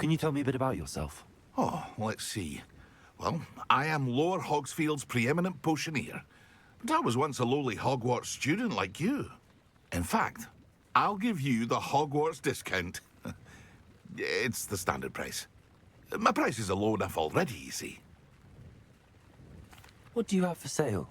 Can you tell me a bit about yourself? Oh, let's see. Well, I am Lower Hogsfield's preeminent potioneer. But I was once a lowly Hogwarts student like you. In fact, I'll give you the Hogwarts discount. It's the standard price. My prices are low enough already, you see. What do you have for sale?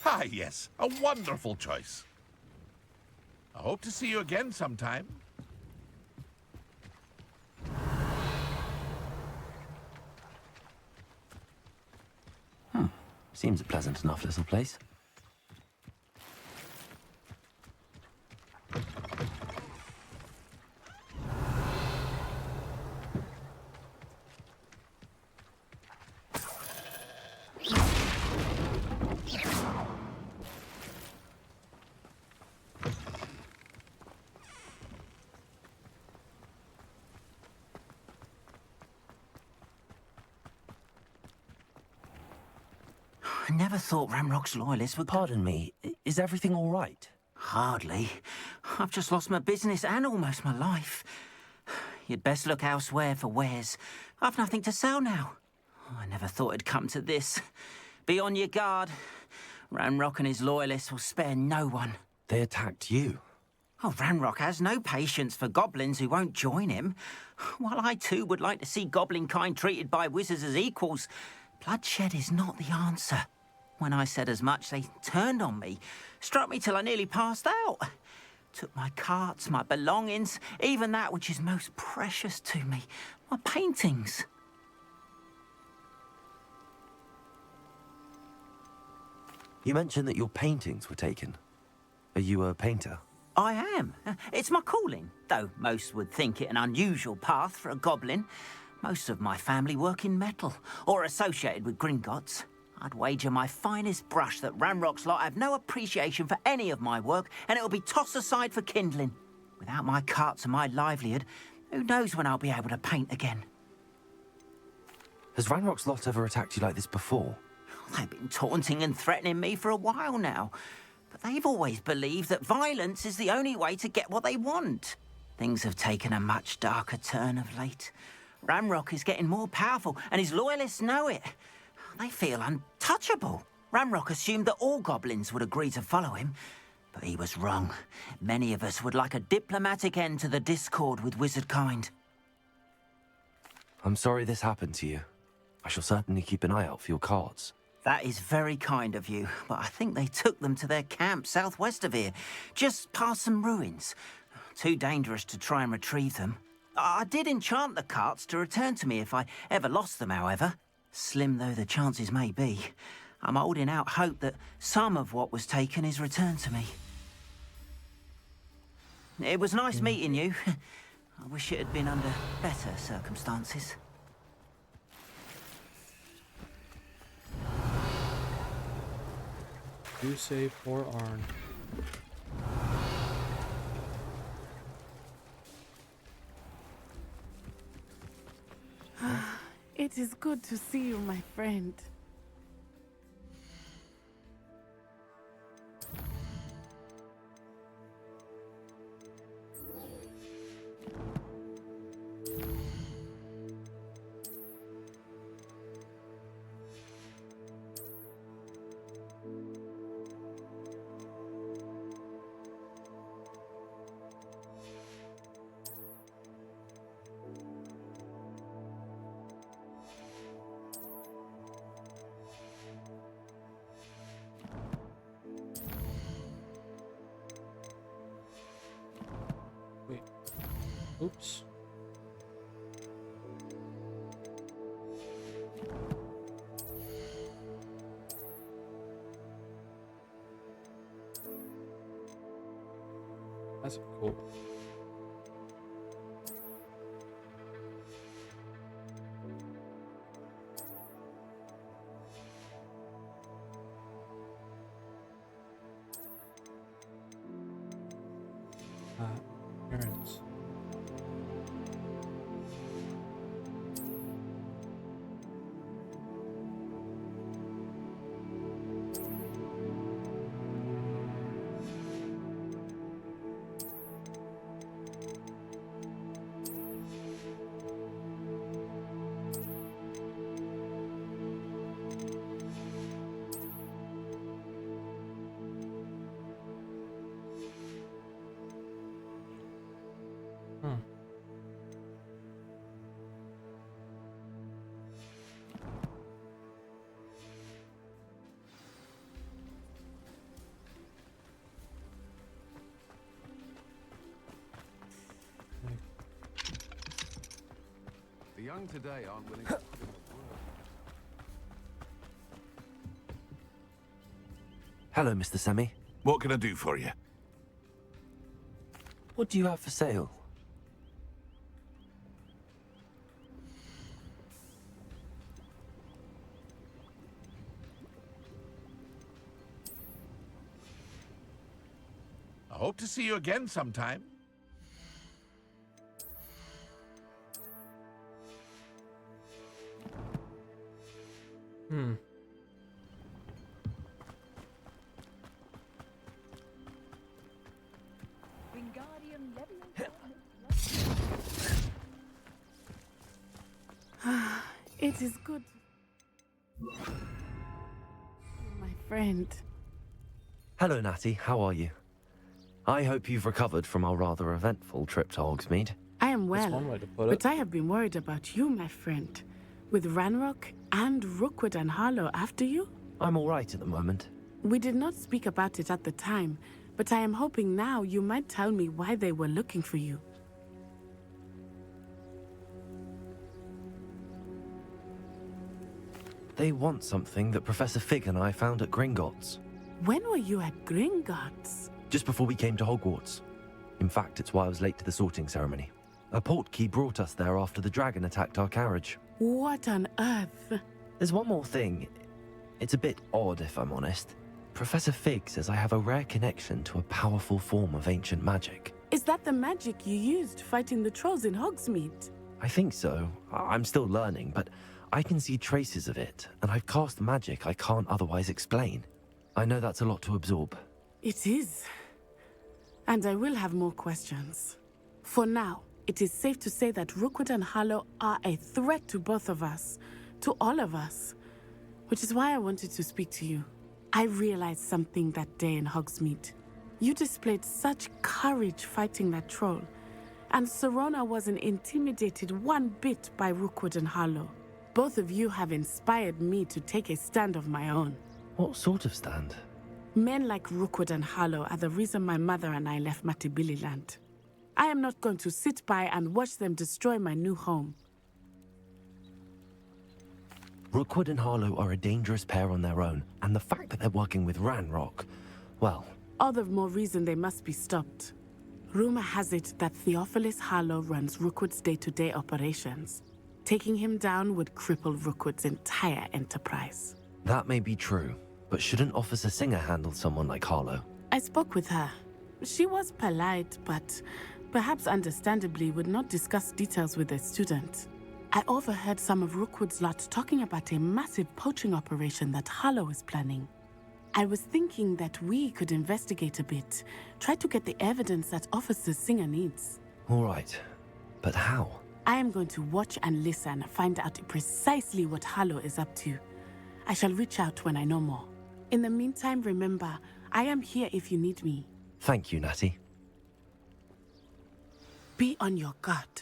Ah, yes, a wonderful choice. I hope to see you again sometime. Seems a pleasant enough little place. I never thought Ramrock's loyalists would... Pardon me, is everything all right? Hardly. I've just lost my business and almost my life. You'd best look elsewhere for wares. I've nothing to sell now. I never thought it'd come to this. Be on your guard. Ramrock and his loyalists will spare no one. They attacked you. Oh, Ramrock has no patience for goblins who won't join him. While I too would like to see goblin kind treated by wizards as equals, bloodshed is not the answer. When I said as much, they turned on me, struck me till I nearly passed out. Took my carts, my belongings, even that which is most precious to me, my paintings. You mentioned that your paintings were taken. Are you a painter? I am. It's my calling, though most would think it an unusual path for a goblin. Most of my family work in metal, or associated with Gringotts. I'd wager my finest brush that Ramrock's lot have no appreciation for any of my work, and it'll be tossed aside for kindling. Without my carts and my livelihood, who knows when I'll be able to paint again? Has Ranrock's lot ever attacked you like this before? They've been taunting and threatening me for a while now, but they've always believed that violence is the only way to get what they want. Things have taken a much darker turn of late. Ramrock is getting more powerful, and his loyalists know it. They feel untouchable. Ramrock assumed that all goblins would agree to follow him, but he was wrong. Many of us would like a diplomatic end to the discord with wizard kind. I'm sorry this happened to you. I shall certainly keep an eye out for your cards. That is very kind of you, but I think they took them to their camp southwest of here, just past some ruins. Too dangerous to try and retrieve them. I did enchant the carts to return to me if I ever lost them, however. Slim though the chances may be, I'm holding out hope that some of what was taken is returned to me. It was nice meeting you. I wish it had been under better circumstances. Do save for Arn. It is good to see you, my friend. Wait. Oops. That's cool. Parents. Hmm. The young today aren't willing to put in the work. Hello, Mr. Semi. What can I do for you? What do you have for sale? I hope to see you again sometime. Hmm. Wingardium Leviosa. It is good. My friend. Hello, Natty. How are you? I hope you've recovered from our rather eventful trip to Hogsmeade. I am That's well, one way to put but it. I have been worried about you, my friend. With Ranrock and Rookwood and Harlow after you? I'm all right at the moment. We did not speak about it at the time, but I am hoping now you might tell me why they were looking for you. They want something that Professor Fig and I found at Gringotts, When were you at Gringotts? just before we came to Hogwarts. In fact, it's why I was late to the sorting ceremony. A portkey brought us there after the dragon attacked our carriage. What on earth? There's one more thing. It's a bit odd, if I'm honest. Professor Fig says I have a rare connection to a powerful form of ancient magic. Is that the magic you used fighting the trolls in Hogsmeade? I think so. I'm still learning, but I can see traces of it, and I've cast magic I can't otherwise explain. I know that's a lot to absorb. It is. And I will have more questions. For now, it is safe to say that Rookwood and Harlow are a threat to both of us, to all of us. Which is why I wanted to speak to you. I realized something that day in Hogsmeade. You displayed such courage fighting that troll, and Serona wasn't intimidated one bit by Rookwood and Harlow. Both of you have inspired me to take a stand of my own. What sort of stand? Men like Rookwood and Harlow are the reason my mother and I left Mattibilliland. I am not going to sit by and watch them destroy my new home. Rookwood and Harlow are a dangerous pair on their own, and the fact that they're working with Ranrock, well, All the more reason they must be stopped. Rumor has it that Theophilus Harlow runs Rookwood's day-to-day operations. Taking him down would cripple Rookwood's entire enterprise. that may be true, but shouldn't Officer Singer handle someone like Harlow? I spoke with her. She was polite, but perhaps understandably would not discuss details with a student. I overheard some of Rookwood's lot talking about a massive poaching operation that Harlow is planning. I was thinking that we could investigate a bit, try to get the evidence that Officer Singer needs. All right, but how? I am going to watch and listen, find out precisely what Harlow is up to. I shall reach out when I know more. In the meantime, remember, I am here if you need me. Thank you, Natty. Be on your guard.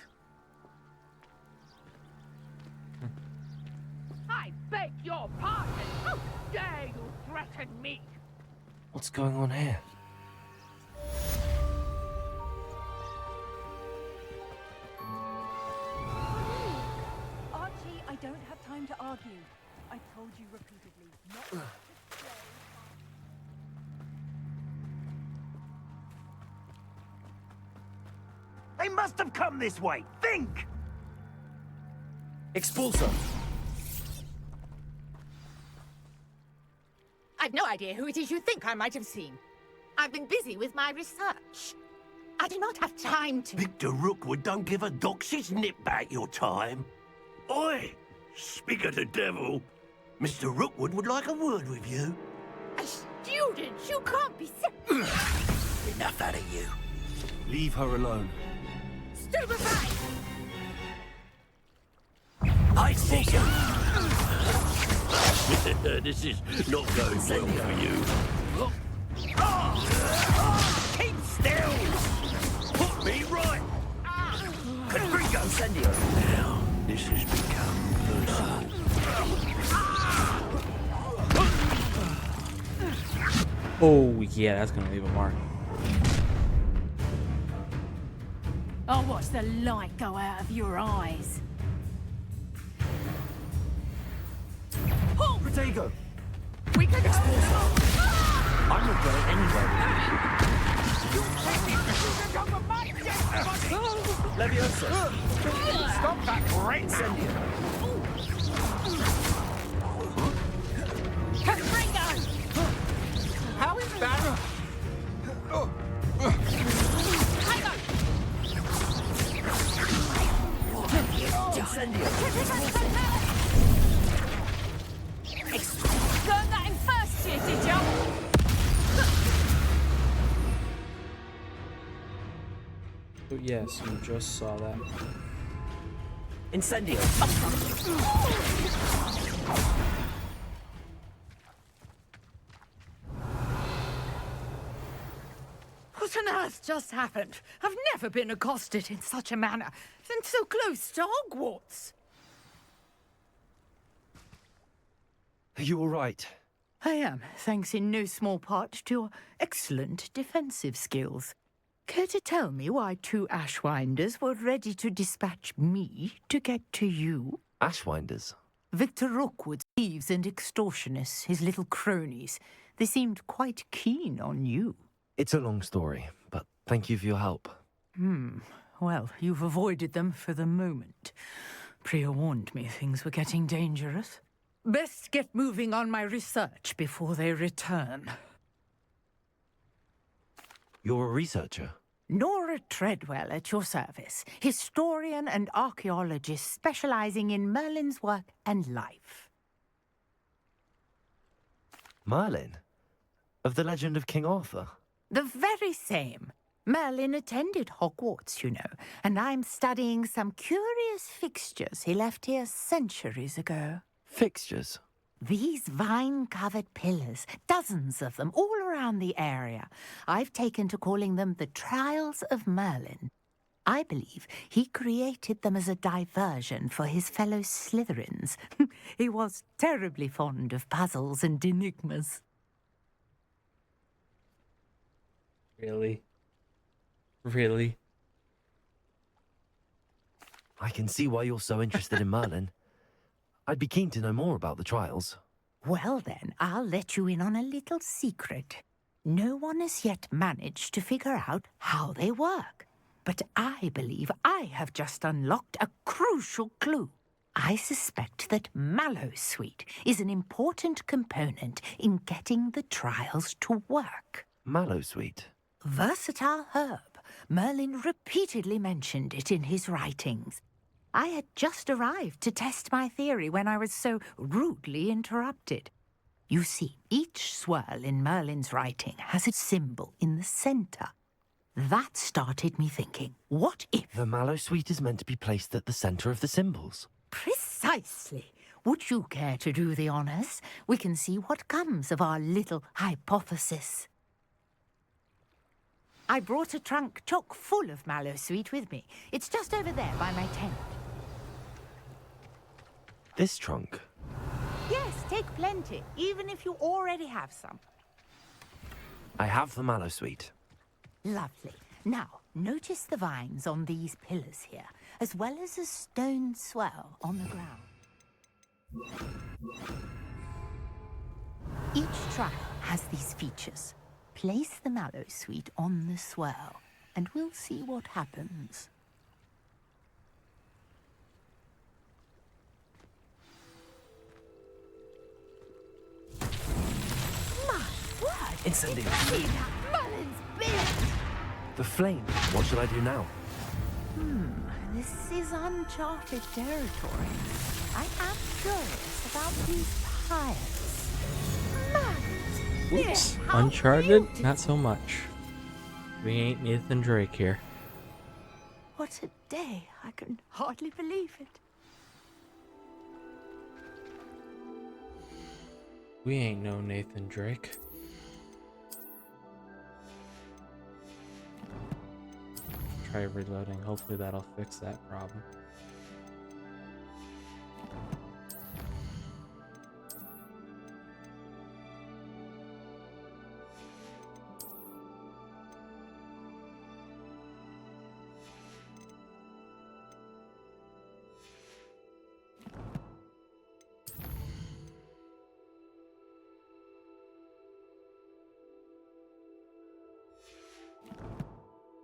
I beg your pardon. How dare you threaten me? What's going on here? Archie, I don't have time to argue. I told you repeatedly not to stay. They must have come this way. Think! Expulso! I've no idea who it is you think I might have seen. I've been busy with my research. I do not have time to... Victor Rookwood don't give a doxy's nip back your time. Oi! Speak of the devil. Mr. Rookwood would like a word with you. A student? You can't be... Enough out of you. Leave her alone. Stupefy! I see you! This is not going well for you. Keep still! Put me right! Now, this has become personal. Oh, yeah, that's gonna leave a mark. I'll watch the light go out of your eyes. Protego! We can I'm not going anywhere with you. Leviosa! Stop that great Incendio! Ringo! How embarrassing! Learn that in first year, did you? Oh, yes, you just saw that. Incendio! What on earth just happened? I've never been accosted in such a manner, and so close to Hogwarts. Are you all right? I am, thanks in no small part to your excellent defensive skills. Care to tell me why 2 Ashwinders were ready to dispatch me to get to you? Ashwinders? Victor Rookwood's thieves and extortionists, his little cronies. They seemed quite keen on you. It's a long story, but thank you for your help. Well, you've avoided them for the moment. Priya warned me things were getting dangerous. Best get moving on my research before they return. You're a researcher? Nora Treadwell at your service, historian and archaeologist specializing in Merlin's work and life. Merlin? Of the legend of King Arthur? The very same. Merlin attended Hogwarts, you know, and I'm studying some curious fixtures he left here centuries ago. Fixtures? These vine-covered pillars, dozens of them, all around the area. I've taken to calling them the Trials of Merlin. I believe he created them as a diversion for his fellow Slytherins. He was terribly fond of puzzles and enigmas. Really? Really? I can see why you're so interested in Merlin. I'd be keen to know more about the trials. Well then, I'll let you in on a little secret. No one has yet managed to figure out how they work. But I believe I have just unlocked a crucial clue. I suspect that Mallowsweet is an important component in getting the trials to work. Mallowsweet? Versatile herb. Merlin repeatedly mentioned it in his writings. I had just arrived to test my theory when I was so rudely interrupted. You see, each swirl in Merlin's writing has a symbol in the center. That started me thinking, what if... The Mallowsweet is meant to be placed at the center of the symbols. Precisely. Would you care to do the honors? We can see what comes of our little hypothesis. I brought a trunk chock full of Mallowsweet with me. It's just over there by my tent. This trunk? Yes, take plenty, even if you already have some. I have the Mallowsweet. Lovely. Now, notice the vines on these pillars here, as well as a stone swell on the ground. Each trial has these features. Place the Mallowsweet on the swell, and we'll see what happens. My word! Incendio! See that? Merlin's beard! The flame. What should I do now? This is uncharted territory. I am curious about these pyres. Man, Oops. how Uncharted? beautiful. Not so much. We ain't Nathan Drake here. What a day. I can hardly believe it. We ain't no Nathan Drake. Try reloading. Hopefully that'll fix that problem.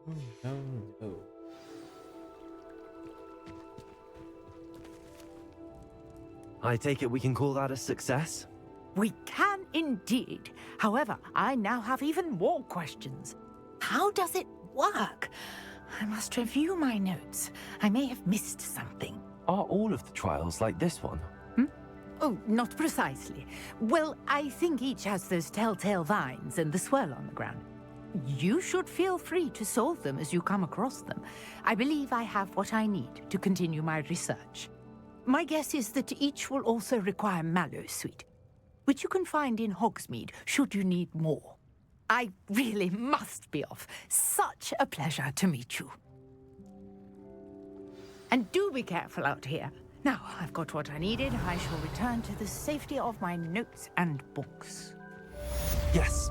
Oh, no, no. I take it we can call that a success? We can indeed. However, I now have even more questions. How does it work? I must review my notes. I may have missed something. Are all of the trials like this one? Oh, not precisely. Well, I think each has those telltale vines and the swirl on the ground. You should feel free to solve them as you come across them. I believe I have what I need to continue my research. My guess is that each will also require mallowsweet, which you can find in Hogsmeade should you need more. I really must be off. Such a pleasure to meet you. And do be careful out here. Now, I've got what I needed. I shall return to the safety of my notes and books. Yes.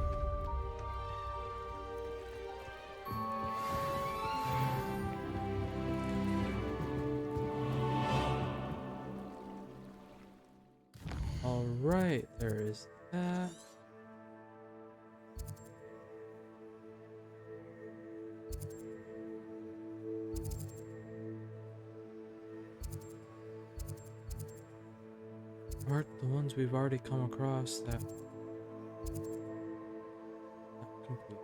All right, there is that. Aren't the ones we've already come across that complete?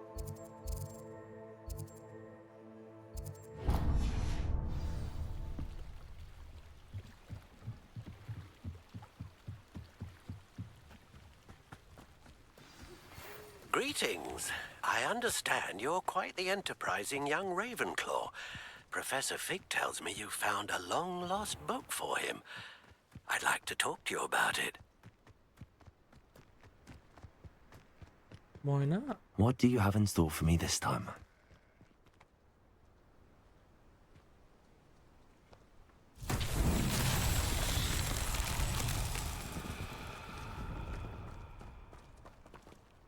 Greetings. I understand you're quite the enterprising young Ravenclaw. Professor Fig tells me you found a long-lost book for him. I'd like to talk to you about it. Why not? What do you have in store for me this time?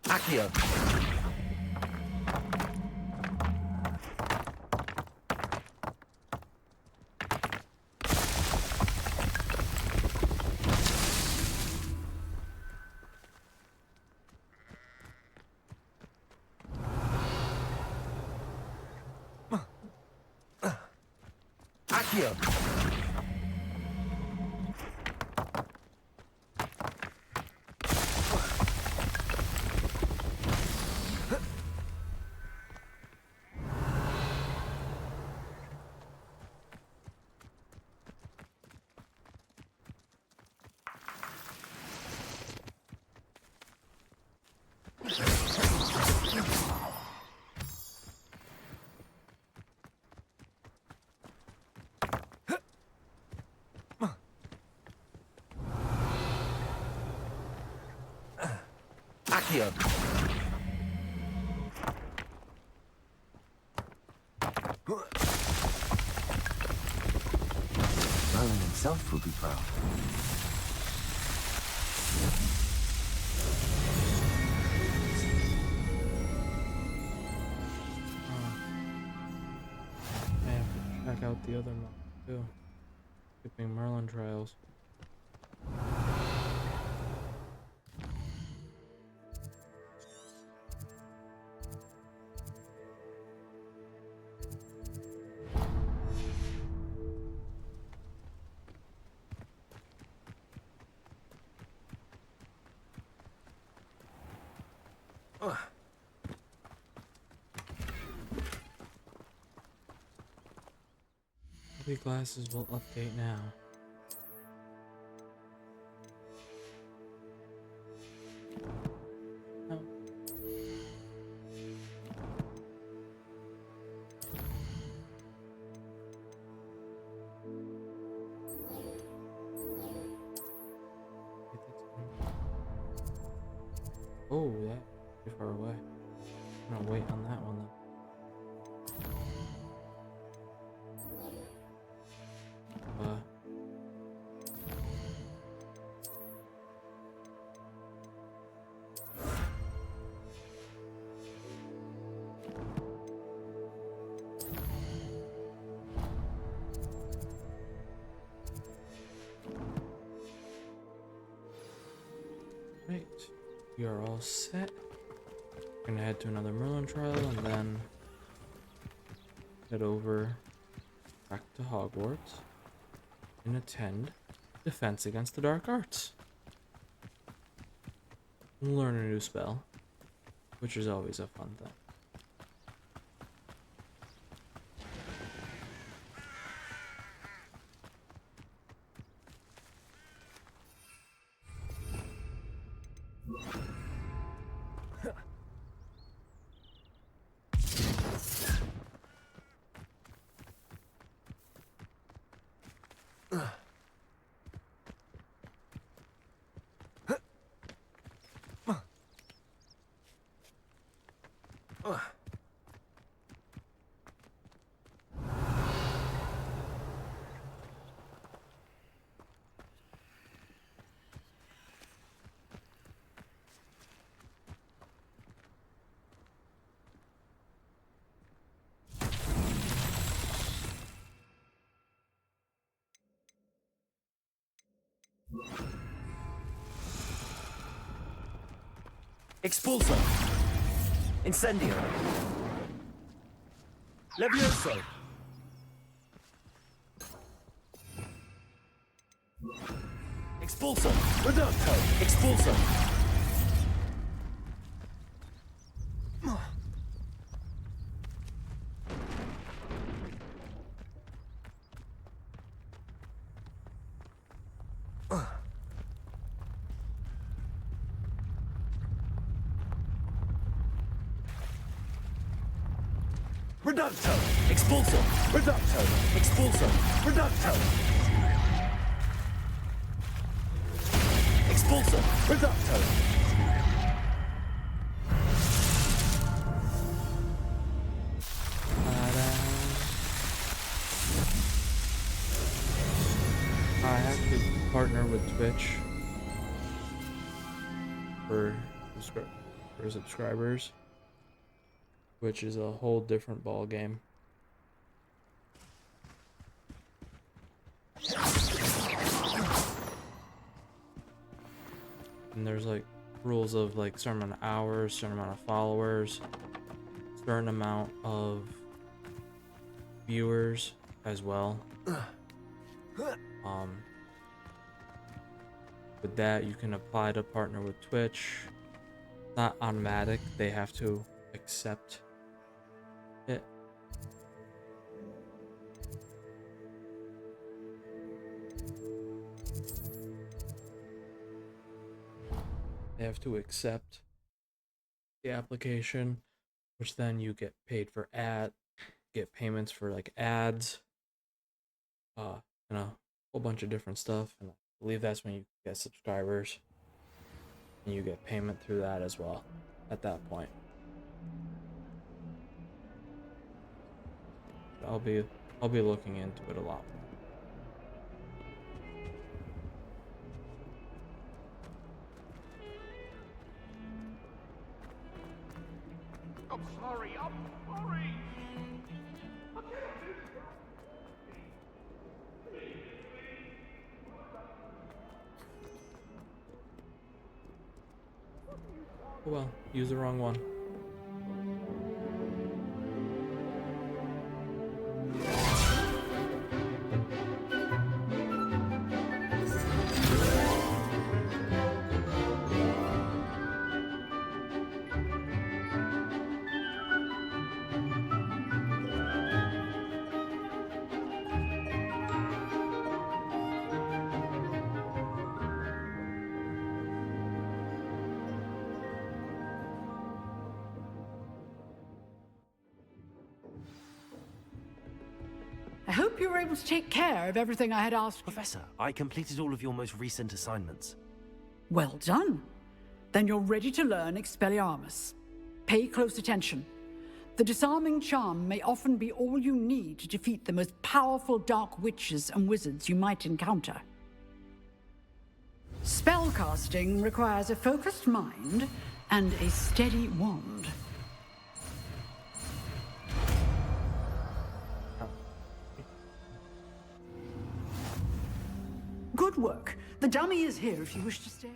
Accio! Accio! Accio! Merlin himself will be proud. I have to check out the other map too. Skipping Merlin trials. Maybe glasses will update now. No. Oh, that's too far away. I'm gonna wait on that one though. Right, we are all set. We're gonna head to another Merlin trial and then head over back to Hogwarts and attend Defense Against the Dark Arts. And learn a new spell, which is always a fun thing. Expulso! Incendio! Levioso! Expulso! Reducto! Expulso! Reducto! Expulso! Reducto! Expulso! Reducto! Expulso! Reducto! I have to partner with Twitch for subscribers, which is a whole different ball game. And there's like rules of like certain amount of hours, certain amount of followers, certain amount of viewers as well. With that, you can apply to partner with Twitch. Not automatic, they have to accept it. They have to accept the application, which then you get paid for get payments for like ads, and a whole bunch of different stuff. And I believe that's when you get subscribers, and you get payment through that as well at that point. I'll be looking into it a lot more. I'm sorry. I'm sorry. Oh well, use the wrong one. I hope you were able to take care of everything I had asked you. Professor, I completed all of your most recent assignments. Well done. Then you're ready to learn Expelliarmus. Pay close attention. The disarming charm may often be all you need to defeat the most powerful dark witches and wizards you might encounter. Spellcasting requires a focused mind and a steady wand. Good work. The dummy is here if you wish to stay.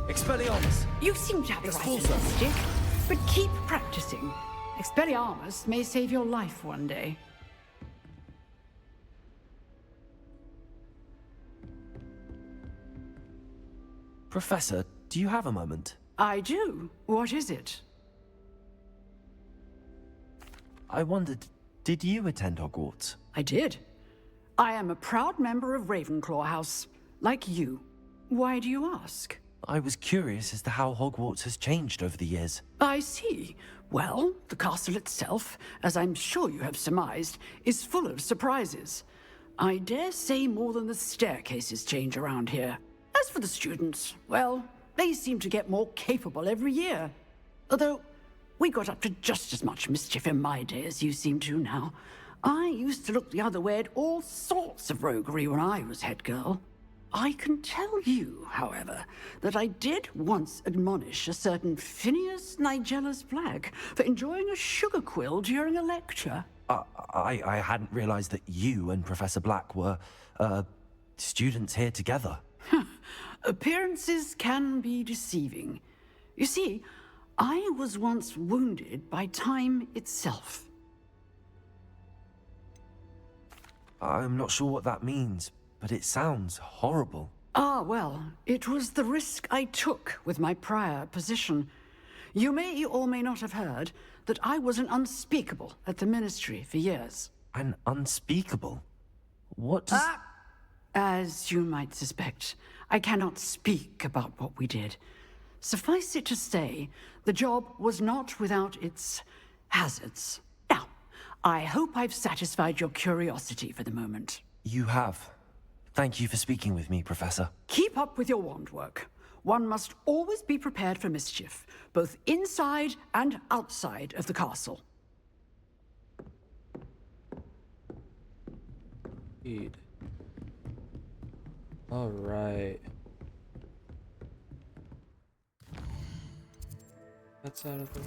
Expelliarmus! You seem to have the right Expulso! stick. But keep practicing. Expelliarmus may save your life one day. Professor, do you have a moment? I do. What is it? I wondered, did you attend Hogwarts? I did. I am a proud member of Ravenclaw House, like you. Why do you ask? I was curious as to how Hogwarts has changed over the years. I see. Well, the castle itself, as I'm sure you have surmised, is full of surprises. I dare say more than the staircases change around here. As for the students, well, they seem to get more capable every year. Although, we got up to just as much mischief in my day as you seem to now. I used to look the other way at all sorts of roguery when I was head girl. I can tell you, however, that I did once admonish a certain Phineas Nigellus Black for enjoying a sugar quill during a lecture. I hadn't realized that you and Professor Black were, students here together. Appearances can be deceiving. You see, I was once wounded by time itself. I'm not sure what that means, but it sounds horrible. Ah, well, it was the risk I took with my prior position. You may or may not have heard that I was an unspeakable at the Ministry for years. An unspeakable? What does... As you might suspect, I cannot speak about what we did. Suffice it to say, the job was not without its hazards. Now, I hope I've satisfied your curiosity for the moment. You have. Thank you for speaking with me, Professor. Keep up with your wand work. One must always be prepared for mischief, both inside and outside of the castle. Indeed. All right. That's out of the way.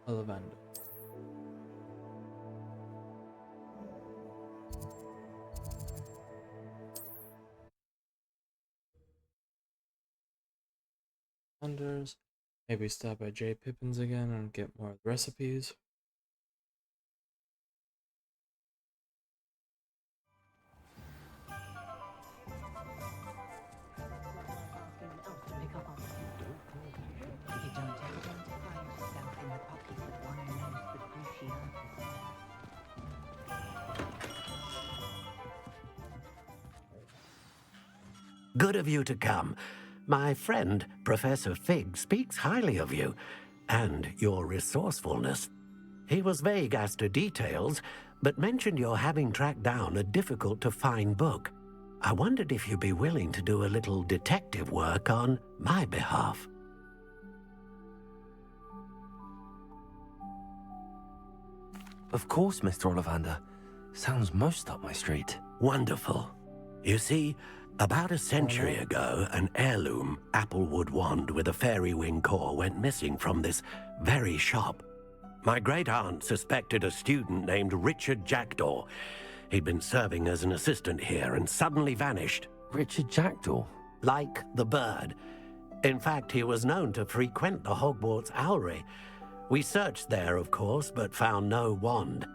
Lavender. Wonders. Maybe stop by J. Pippin's again and get more recipes. Good of you to come. My friend, Professor Fig, speaks highly of you and your resourcefulness. He was vague as to details, but mentioned your having tracked down a difficult-to-find book. I wondered if you'd be willing to do a little detective work on my behalf. Of course, Mr. Ollivander. Sounds most up my street. Wonderful. You see, about a century ago, an heirloom applewood wand with a fairy wing core went missing from this very shop. My great-aunt suspected a student named Richard Jackdaw. He'd been serving as an assistant here and suddenly vanished. Richard Jackdaw? Like the bird. In fact, he was known to frequent the Hogwarts Owlery. We searched there, of course, but found no wand.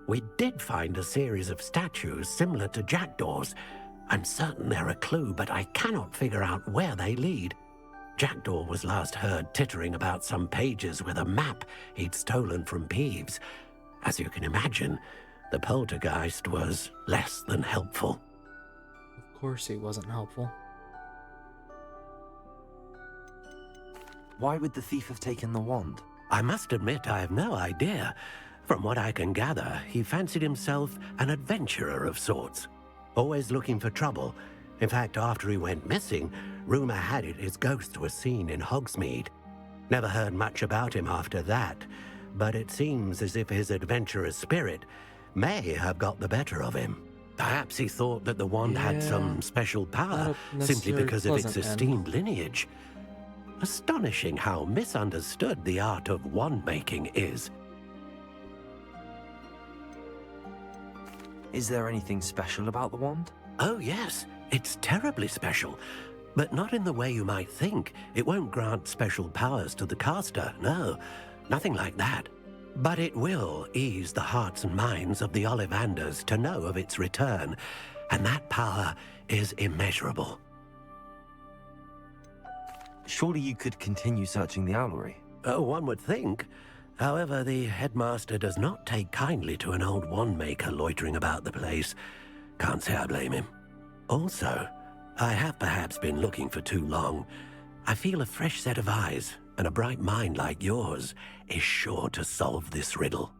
We did find a series of statues similar to Jackdaw's. I'm certain they're a clue, but I cannot figure out where they lead. Jackdaw was last heard tittering about some pages with a map he'd stolen from Peeves. As you can imagine, the poltergeist was less than helpful. Of course he wasn't helpful. Why would the thief have taken the wand? I must admit I have no idea. From what I can gather, he fancied himself an adventurer of sorts. Always looking for trouble. In fact, after he went missing, rumor had it his ghost was seen in Hogsmeade. Never heard much about him after that, but it seems as if his adventurous spirit may have got the better of him. Perhaps he thought that the wand had some special power Not a simply necessarily because of its pleasant end. esteemed lineage. Astonishing how misunderstood the art of wand-making is. Is there anything special about the wand? Oh yes, it's terribly special. But not in the way you might think. It won't grant special powers to the caster, no. Nothing like that. But it will ease the hearts and minds of the Ollivanders to know of its return, and that power is immeasurable. Surely you could continue searching the owlery. Oh, one would think. However, the headmaster does not take kindly to an old wand-maker loitering about the place. Can't say I blame him. Also, I have perhaps been looking for too long. I feel a fresh set of eyes, and a bright mind like yours is sure to solve this riddle.